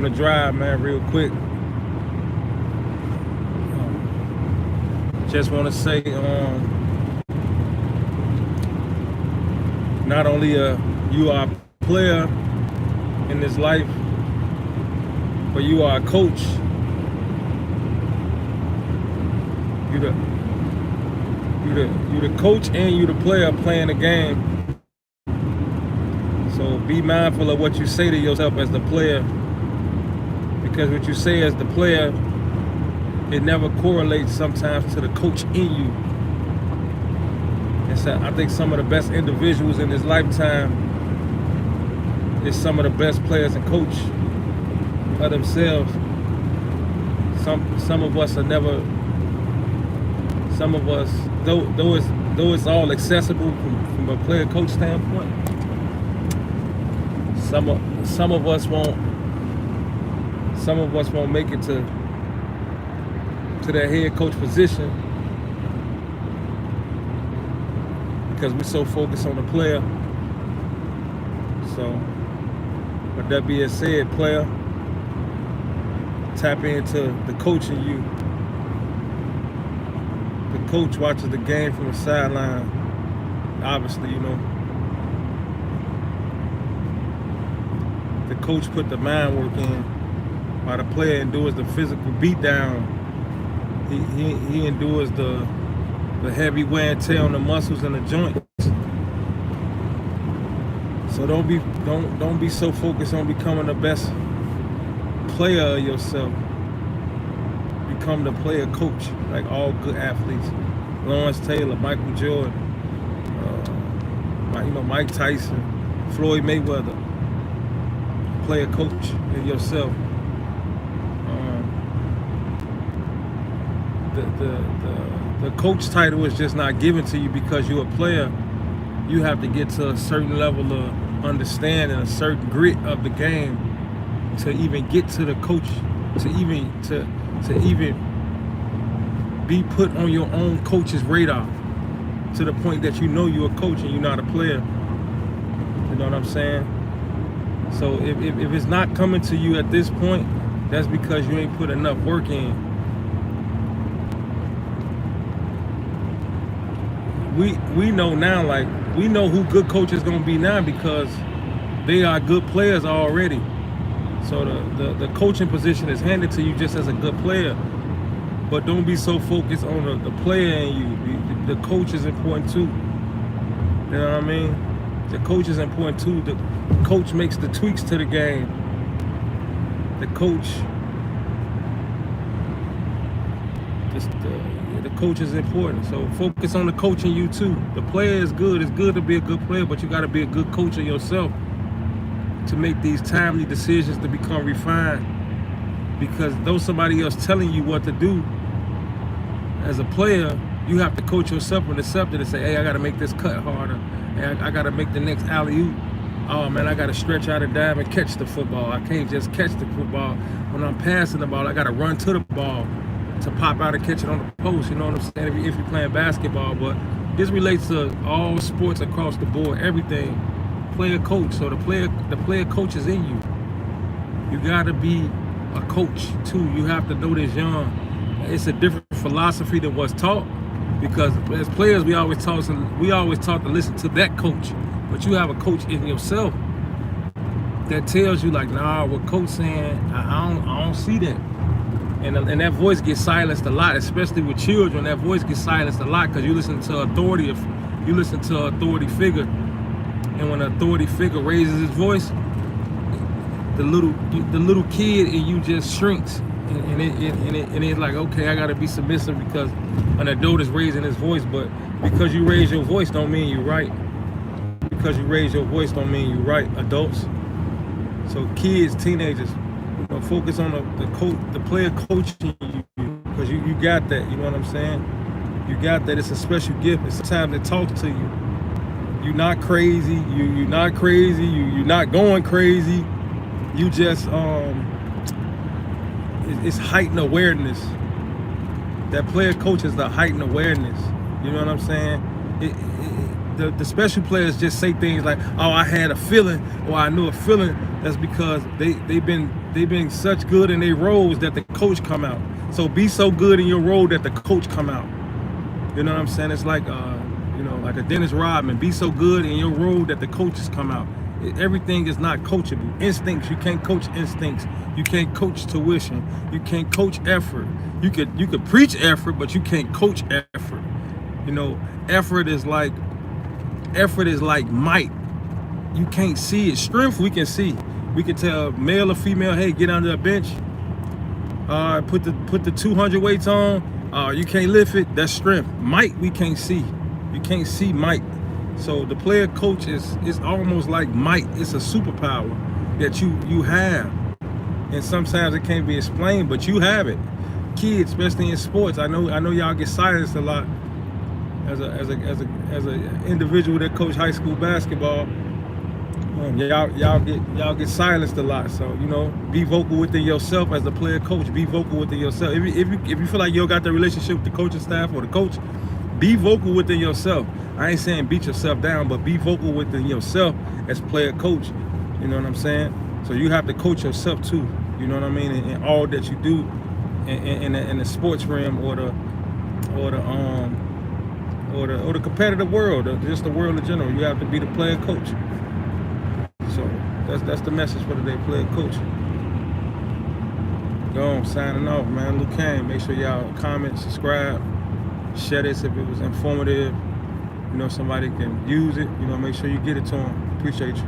the drive, man, real quick. Just want to say, not only you are a player in this life, but you are a coach. You the coach and you the player playing the game. So be mindful of what you say to yourself as the player, because what you say as the player, it never correlates sometimes to the coach in you. And so I think some of the best individuals in this lifetime is some of the best players and coach of themselves. Some of us are never. Some of us, though it's all accessible from a player coach standpoint, some of us won't make it to that head coach position because we're so focused on the player. So, with that being said, player, tap into the coach in you. The coach watches the game from the sideline. Obviously, you know. The coach put the mind work in while the player endures the physical beatdown. He endures the heavy wear and tear on the muscles and the joints. So don't be so focused on becoming the best player of yourself. Become the player coach, like all good athletes. Lawrence Taylor, Michael Jordan, Mike Tyson, Floyd Mayweather. Player coach in yourself. The coach title is just not given to you because you're a player. You have to get to a certain level of understanding, a certain grit of the game to even get to the coach, to even be put on your own coach's radar to the point that you know you're a coach and you're not a player. You know what I'm saying? So if it's not coming to you at this point, that's because you ain't put enough work in. We know now, like, we know who good coach is gonna be now because they are good players already. So the coaching position is handed to you just as a good player. But don't be so focused on the player in you. The coach is important too. You know what I mean? The coach is important too. The coach makes the tweaks to the game. The coach is important. So focus on the coach in you too. The player is good. It's good to be a good player, but you got to be a good coach of yourself to make these timely decisions to become refined. Because though somebody else telling you what to do, as a player, you have to coach yourself and accept it and say, hey, I got to make this cut harder. Hey, I got to make the next alley-oop. Oh, man, I got to stretch out a dime and catch the football. I can't just catch the football. When I'm passing the ball, I got to run to the ball to pop out and catch it on the post. You know what I'm saying? If you're playing basketball. But this relates to all sports across the board, everything. Player coach. So the player coach is in you. You got to be a coach too. You have to know this young. It's a different philosophy than what's taught, because as players we always taught to listen to that coach, but you have a coach in yourself that tells you like, nah, what coach saying, I don't see that, and that voice gets silenced a lot, especially with children. That voice gets silenced a lot because you listen to authority. If you listen to an authority figure, and when an authority figure raises his voice, the little kid in you just shrinks, and it's like, okay, I gotta be submissive because an adult is raising his voice. But because you raise your voice don't mean you're right. Because you raise your voice don't mean you're right, adults. So kids, teenagers, focus on the player coaching you, because you got that. You know what I'm saying? You got that. It's a special gift. And sometimes it talks to you. You're not crazy. You're not crazy. You're not going crazy. You just it's heightened awareness. That player coach is the heightened awareness. You know what I'm saying? The special players just say things like, oh, I had a feeling, or I knew a feeling. That's because they've been They've been such good in their roles that the coach come out. So be so good in your role that the coach come out. You know what I'm saying? It's like like a Dennis Rodman. Be so good in your role that the coaches come out. Everything is not coachable. Instincts, you can't coach instincts. You can't coach tuition. You can't coach effort. You could preach effort, but you can't coach effort. Effort is like might. You can't see it. Strength we can see. We can tell male or female, hey, get under a bench. Put the 200 weights on. You can't lift it. That's strength. Might we can't see. You can't see might. So the player coach is almost like might. It's a superpower that you have, and sometimes it can't be explained, but you have it. Kids, especially in sports, I know y'all get silenced a lot. As a individual that coach high school basketball, y'all get silenced a lot. So be vocal within yourself as the player coach. Be vocal within yourself. If you feel like you don't got the relationship with the coaching staff or the coach, be vocal within yourself. I ain't saying beat yourself down, but be vocal within yourself as player coach. You know what I'm saying? So you have to coach yourself too. You know what I mean? In all that you do in the sports realm or the competitive world, or just the world in general. You have to be the player coach. So that's the message for today, player coach. Go on, signing off, man. Lukane. Make sure y'all comment, subscribe, share this if it was informative. Somebody can use it. Make sure you get it to them. Appreciate you.